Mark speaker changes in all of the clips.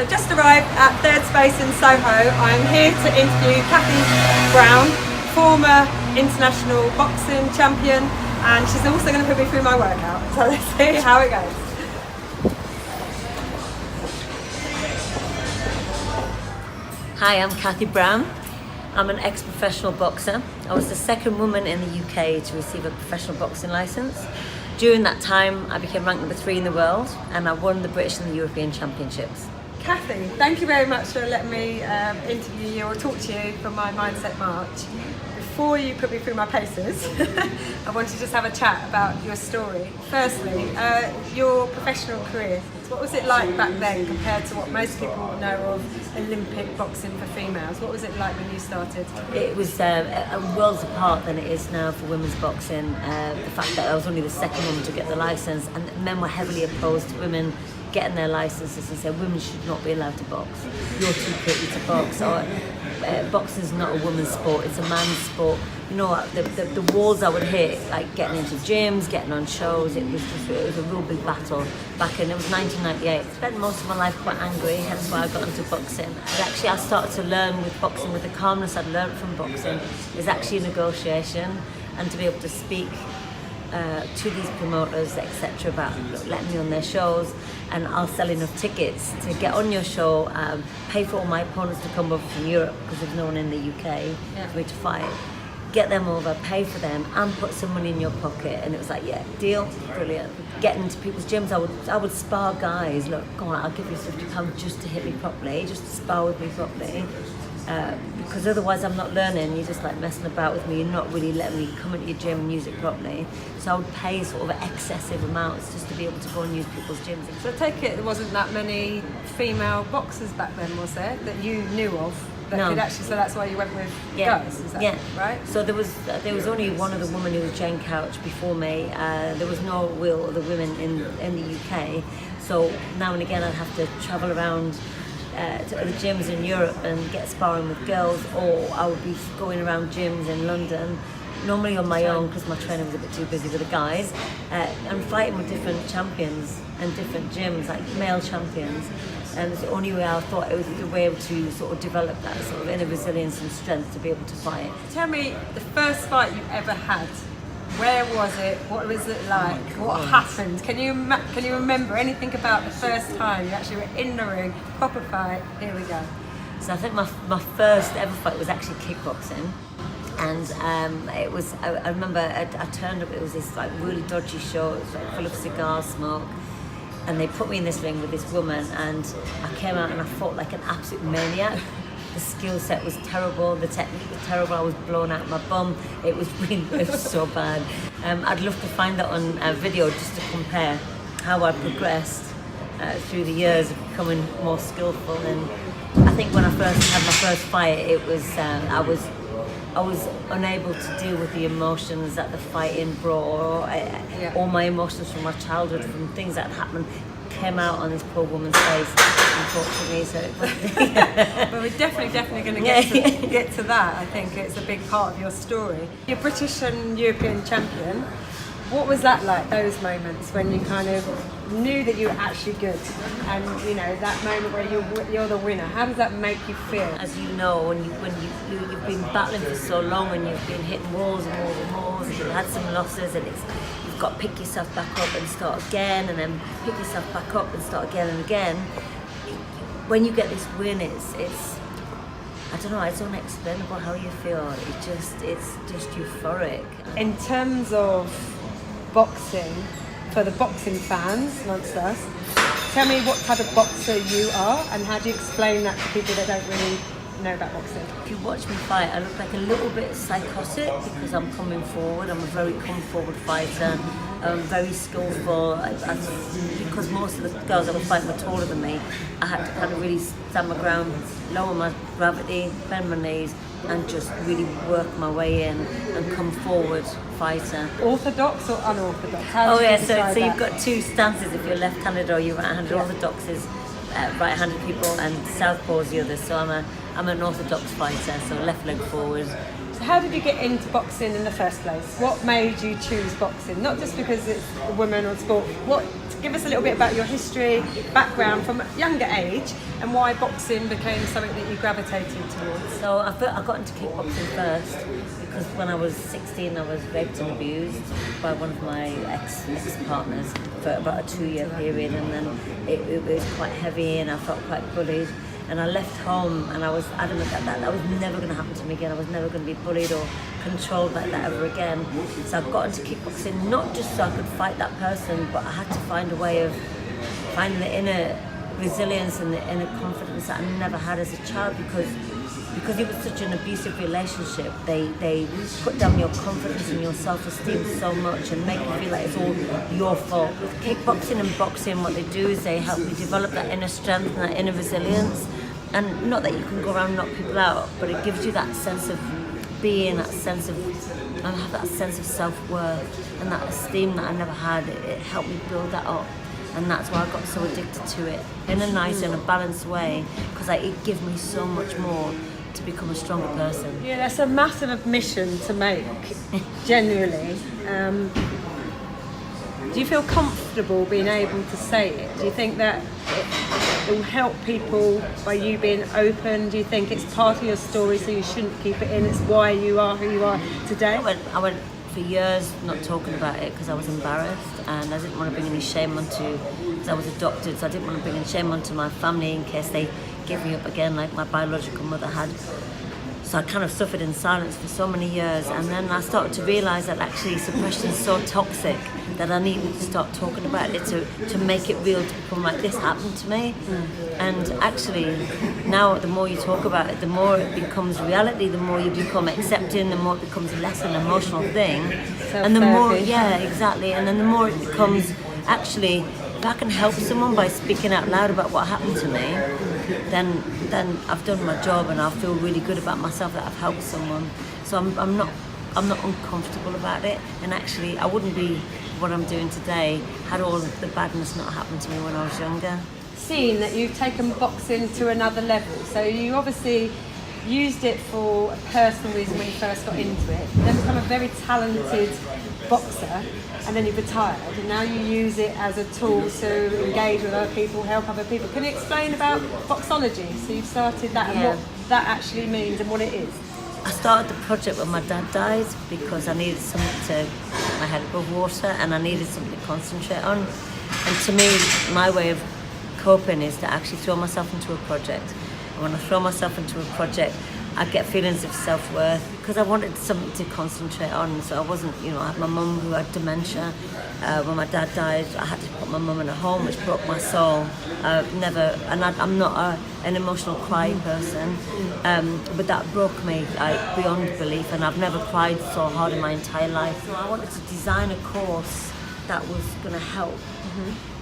Speaker 1: I've just arrived at Third Space in Soho. I'm here to interview Cathy Brown, former international boxing champion, and she's also going to put me through my workout. So let's see how it goes.
Speaker 2: Hi, I'm Cathy Brown. I'm an ex-professional boxer. I was the second woman in the UK to receive a professional boxing licence. During that time, I became ranked number 3 in the world, and I won the British and the European Championships.
Speaker 1: Cathy, thank you very much for letting me interview you or talk to you for my Mindset March. Before you put me through my paces, I want to just have a chat about your story. Firstly, your professional career. What was it like back then compared to what most people know of Olympic boxing for females? What was it like when you started?
Speaker 2: It was worlds apart than it is now for women's boxing. The fact that I was only the second woman to get the licence, and men were heavily opposed to women getting their licences and said women should not be allowed to box. You're too pretty to box. Or, boxing is not a woman's sport, it's a man's sport. You know, the walls I would hit, like getting into gyms, getting on shows, it was a real big battle back in, it was 1998. I spent most of my life quite angry, hence why I got into boxing. And actually I started to learn with boxing, with the calmness I'd learned from boxing, is actually negotiation, and to be able to speak to these promoters, etc., about letting me on their shows, and I'll sell enough tickets to get on your show, pay for all my opponents to come over from Europe because there's no one in the UK for me to fight, get them over, pay for them, and put some money in your pocket. And it was like, yeah, deal, brilliant. Getting into people's gyms, I would spar guys. Look, go on, I'll give you £50 just to hit me properly, just to spar with me properly. Because otherwise I'm not learning, you're just like messing about with me, you're not really letting me come into your gym and use it properly. So I would pay sort of excessive amounts just to be able to go and use people's gyms.
Speaker 1: So I take it there wasn't that many female boxers back then, was there, that you knew of? That could actually, so that's why you went with guys, is that right?
Speaker 2: So there was only one other woman who was Jane Couch before me. There was no real other women in the UK. So now and again I'd have to travel around to other gyms in Europe and get sparring with girls, or I would be going around gyms in London, normally on my own because my trainer was a bit too busy with the guys, and fighting with different champions and different gyms, like male champions. And it's the only way I thought it was the way to sort of develop that sort of inner resilience and strength to be able to fight.
Speaker 1: Tell me the first fight you ever had. Where was it? What was it like? What happened? Can you remember anything about the first time you actually were in the ring, proper fight? Here we go.
Speaker 2: So I think my first ever fight was actually kickboxing, and it was. I remember I turned up. It was this like really dodgy show. It was like full of cigar smoke, and they put me in this ring with this woman, and I came out and I fought like an absolute maniac. The skill set was terrible, the technique was terrible, I was blown out my bum, it was so bad. I'd love to find that on video just to compare how I progressed through the years of becoming more skillful. And I think when I first had my first fight, it was I was unable to deal with the emotions that the fighting brought, all my emotions from my childhood, from things that happened, came out on this poor woman's face, unfortunately. So
Speaker 1: well, we're definitely going to get to that. I think it's a big part of your story. You're British and European champion. What was that like, those moments when you kind of knew that you were actually good, and you know that moment where you're the winner? How does that make you feel?
Speaker 2: As you know, when you've been battling for so long, and you've been hitting walls and walls and walls, and you've had some losses, and you've got to pick yourself back up and start again, and then pick yourself back up and start again and again. When you get this win, it's I don't know, it's unexplainable how you feel. It's just euphoric.
Speaker 1: In terms of boxing, for the boxing fans amongst us, tell me what type of boxer you are, and how do you explain that to people that don't really know about boxing?
Speaker 2: If you watch me fight, I look like a little bit psychotic because I'm coming forward. I'm a very come forward fighter. I'm very skillful. Because most of the girls that were fighting were taller than me, I had to kind of really stand my ground, lower my gravity, bend my knees, and just really work my way in and come forward fighter.
Speaker 1: Orthodox or unorthodox?
Speaker 2: So you've got two stances if you're left-handed or you're right-handed. Orthodox is right-handed people, and southpaw is the other. So I'm an orthodox fighter, so left leg forward.
Speaker 1: So how did you get into boxing in the first place? What made you choose boxing? Not just because it's a women or sport. What give us a little bit about your history, background from a younger age, and why boxing became something that you gravitated towards.
Speaker 2: So I got into kickboxing first because when I was 16 I was raped and abused by one of my ex-partners for about a 2-year period, and then it was quite heavy and I felt quite bullied. And I left home and I was adamant that was never going to happen to me again. I was never going to be bullied or controlled like that ever again. So I got into kickboxing not just so I could fight that person, but I had to find a way of finding the inner resilience and the inner confidence that I never had as a child, because it was such an abusive relationship. They put down your confidence and your self-esteem so much and make you feel like it's all your fault. With kickboxing and boxing, what they do is they help you develop that inner strength and that inner resilience. And not that you can go around and knock people out, but it gives you that sense of being, that sense of, and have that sense of self-worth and that esteem that I never had. It helped me build that up. And that's why I got so addicted to it in a nice and a balanced way, because it gives me so much more to become a stronger person.
Speaker 1: Yeah, that's a massive admission to make, genuinely. Do you feel comfortable being able to say it? Do you think that it will help people by you being open? Do you think it's part of your story, so you shouldn't keep it in? It's why you are who you are today?
Speaker 2: I went for years not talking about it because I was embarrassed and I didn't want to bring any shame onto, because I was adopted, so I didn't want to bring any shame onto my family in case they give me up again like my biological mother had. So I kind of suffered in silence for so many years, and then I started to realise that actually suppression is so toxic that I needed to start talking about it to make it real, to become like, this happened to me. And actually now the more you talk about it, the more it becomes reality, the more you become accepting, the more it becomes less an emotional thing. And the more, yeah, exactly, and then the more it becomes, actually, if I can help someone by speaking out loud about what happened to me, then I've done my job and I feel really good about myself that I've helped someone. So I'm not uncomfortable about it, and actually I wouldn't be what I'm doing today had all of the badness not happened to me when I was younger.
Speaker 1: Seen that you've taken boxing to another level, so you obviously used it for a personal reason when you first got into it, then become a very talented boxer, and then you retired, and now you use it as a tool to engage with other people, help other people. Can you explain about Boxology? So you've started that, and what that actually means and what it is.
Speaker 2: I started the project when my dad died because I needed something to keep my head above water and I needed something to concentrate on. And to me, my way of coping is to actually throw myself into a project. And when I throw myself into a project, I get feelings of self-worth because I wanted something to concentrate on. So I wasn't, I had my mum who had dementia. When my dad died, I had to put my mum in a home, which broke my soul. I'm not an emotional cry person, but that broke me beyond belief, and I've never cried so hard in my entire life. So I wanted to design a course that was going to help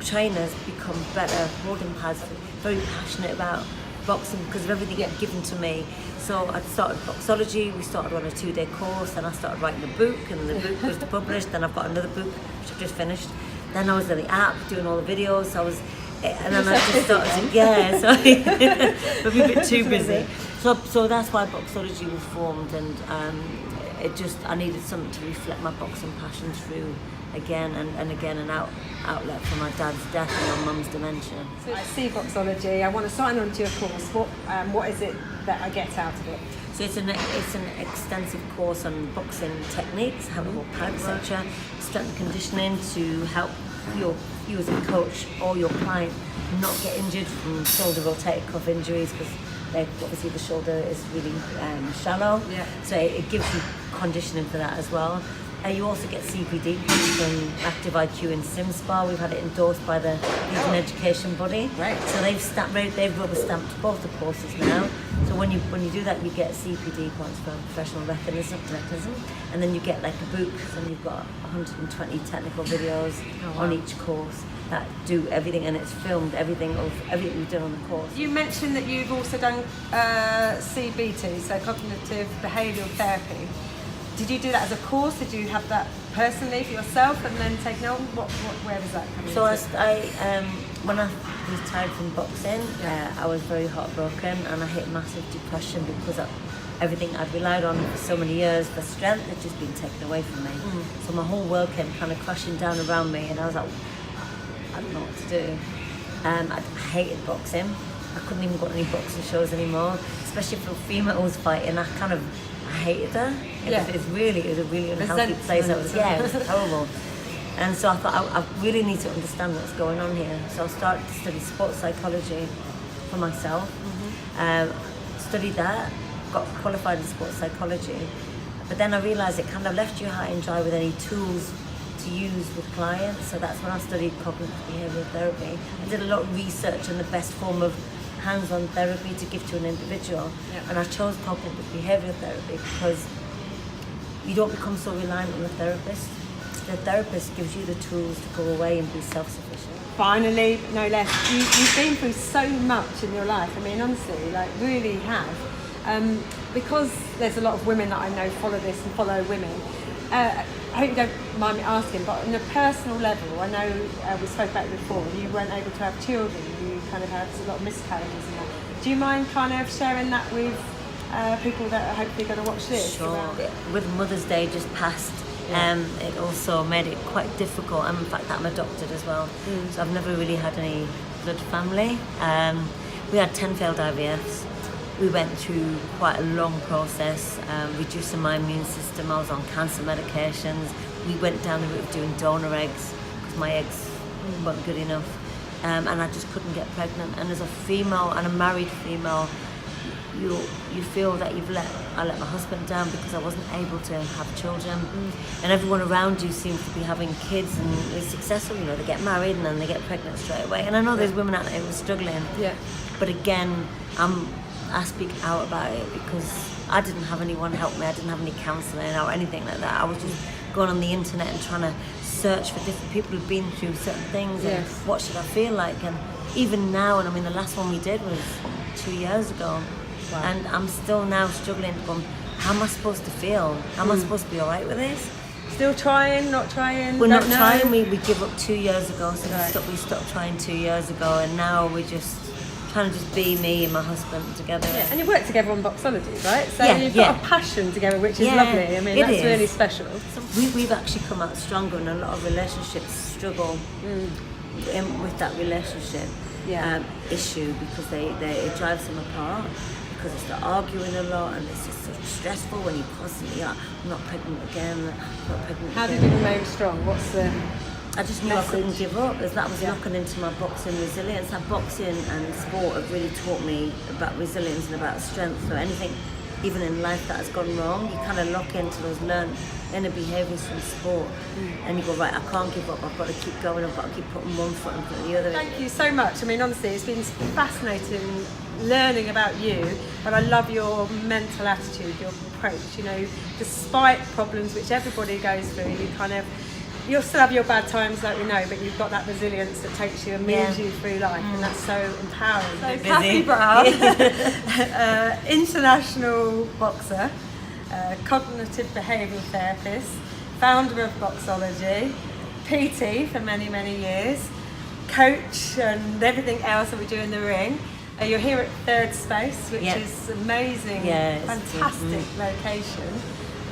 Speaker 2: trainers become better holding pads, very passionate about boxing because of everything given to me. So I started Boxology, we started on a 2-day course, then I started writing a book, and the book was published, then I've got another book which I've just finished. Then I was in the app doing all the videos, and then I just started, sorry, but a bit too busy. So that's why Boxology was formed, and I needed something to reflect my boxing passion through again and again, an outlet for my dad's death and my mum's dementia.
Speaker 1: So I see Boxology, I want to sign on to your course. What is it that I get out of it?
Speaker 2: So it's an extensive course on boxing techniques, how to hold pads, etc., strength and conditioning to help you as a coach or your client not get injured from shoulder rotator cuff injuries, because obviously the shoulder is really shallow. Yeah. So it gives you conditioning for that as well. You also get CPD from Active IQ and SimSpa. We've had it endorsed by the Youth and Education Body. Right. So they've rubber stamped both the courses now. So when you do that, you get CPD points for professional mechanism, and then you get like a book, and you've got 120 technical videos on each course that do everything, and it's filmed everything you've done on the course. You
Speaker 1: mentioned that you've also done CBT, so cognitive behavioural therapy. Did you do that as a course? Did you have that personally for yourself and then taken on? Where does that come in?
Speaker 2: So when I retired from boxing, I was very heartbroken and I hit massive depression because everything I'd relied on for so many years for strength had just been taken away from me. So my whole world came kind of crashing down around me, and I was like, didn't know what to do. I hated boxing. I couldn't even go to any boxing shows anymore, especially if a female was fighting. I hated her. It was a really unhealthy place. It was horrible. And so I thought, I really need to understand what's going on here. So I started to study sports psychology for myself. Studied that, got qualified in sports psychology. But then I realised it kind of left you high and dry with any tools to use with clients. So that's when I studied cognitive behavioural therapy. I did a lot of research on the best form of hands-on therapy to give to an individual. And I chose cognitive behavioural therapy because you don't become so reliant on the therapist. The therapist gives you the tools to go away and be self-sufficient.
Speaker 1: Finally, no less. You've been through so much in your life. I mean, honestly, like really have. Because there's a lot of women that I know follow this and follow women. I hope you don't mind me asking, but on a personal level, I know we spoke about it before, you weren't able to have children, you kind of had a lot of miscarriages and that. Do you mind kind of sharing that with people that are hopefully going to watch this?
Speaker 2: Sure. With Mother's Day just passed, it also made it quite difficult. In fact, I'm adopted as well, so I've never really had any blood family. We had 10 failed IVFs. We went through quite a long process, reducing my immune system. I was on cancer medications. We went down the route of doing donor eggs because my eggs weren't good enough, and I just couldn't get pregnant. And as a female, and a married female, you feel that I let my husband down because I wasn't able to have children. And everyone around you seems to be having kids and they're successful. You know, they get married and then they get pregnant straight away. And I know there's women out there who are struggling. But again, I speak out about it because I didn't have anyone help me. I didn't have any counselling or anything like that. I was just going on the internet and trying to search for different people who've been through certain things and what should I feel like. And even now, and I mean the last one we did was 2 years ago. Wow. And I'm still now struggling to go, how am I supposed to feel? How am I supposed to be alright with this?
Speaker 1: Still trying, not trying?
Speaker 2: We're not trying. We give up 2 years ago, so we stopped trying 2 years ago, and now we're just trying to just be me and my husband together.
Speaker 1: And you work together on Boxology, right? So you've got a passion together, which is lovely. I mean, that's really special. So
Speaker 2: we've actually come out stronger, and a lot of relationships struggle with that relationship issue because it drives them apart. Because they start arguing a lot, and it's just so stressful when you constantly are, I'm not pregnant again, I'm not pregnant
Speaker 1: How
Speaker 2: again.
Speaker 1: did you remain strong? What's the
Speaker 2: I just knew
Speaker 1: message?
Speaker 2: I couldn't give up, as that was knocking into my boxing resilience. That boxing and sport have really taught me about resilience and about strength. So anything, even in life that has gone wrong, you kind of lock into those learned inner behaviours from sport, and you go, right, I can't give up, I've got to keep going, I've got to keep putting one foot in front of the other.
Speaker 1: Thank you so much. I mean, honestly, it's been fascinating learning about you, but I love your mental attitude, your approach. You know, despite problems which everybody goes through, you'll still have your bad times, like we know, but you've got that resilience that takes you and moves you through life, and that's so empowering. So Cathy Brown, international boxer, cognitive behavioural therapist, founder of Boxology, PT for many, many years, coach and everything else that we do in the ring. You're here at Third Space, which is amazing, fantastic location.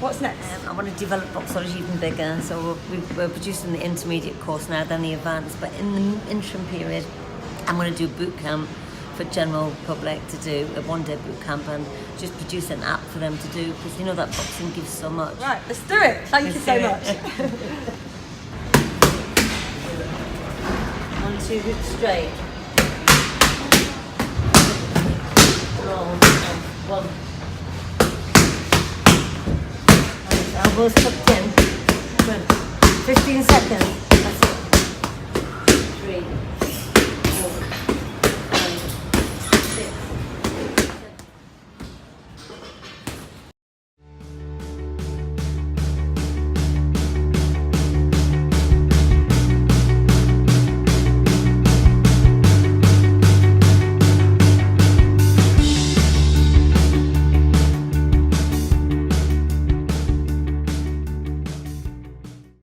Speaker 1: What's next?
Speaker 2: I want to develop Boxology even bigger, so we're producing the intermediate course now, then the advanced, but in the interim period I'm going to do boot camp for general public, to do a one-day boot camp and just produce an app for them to do, because you know that boxing gives so much.
Speaker 1: Right, let's do it. Thank you so much.
Speaker 2: 1, 2, good straight. Roll, 1. Elbows tucked in. Good. 15 seconds.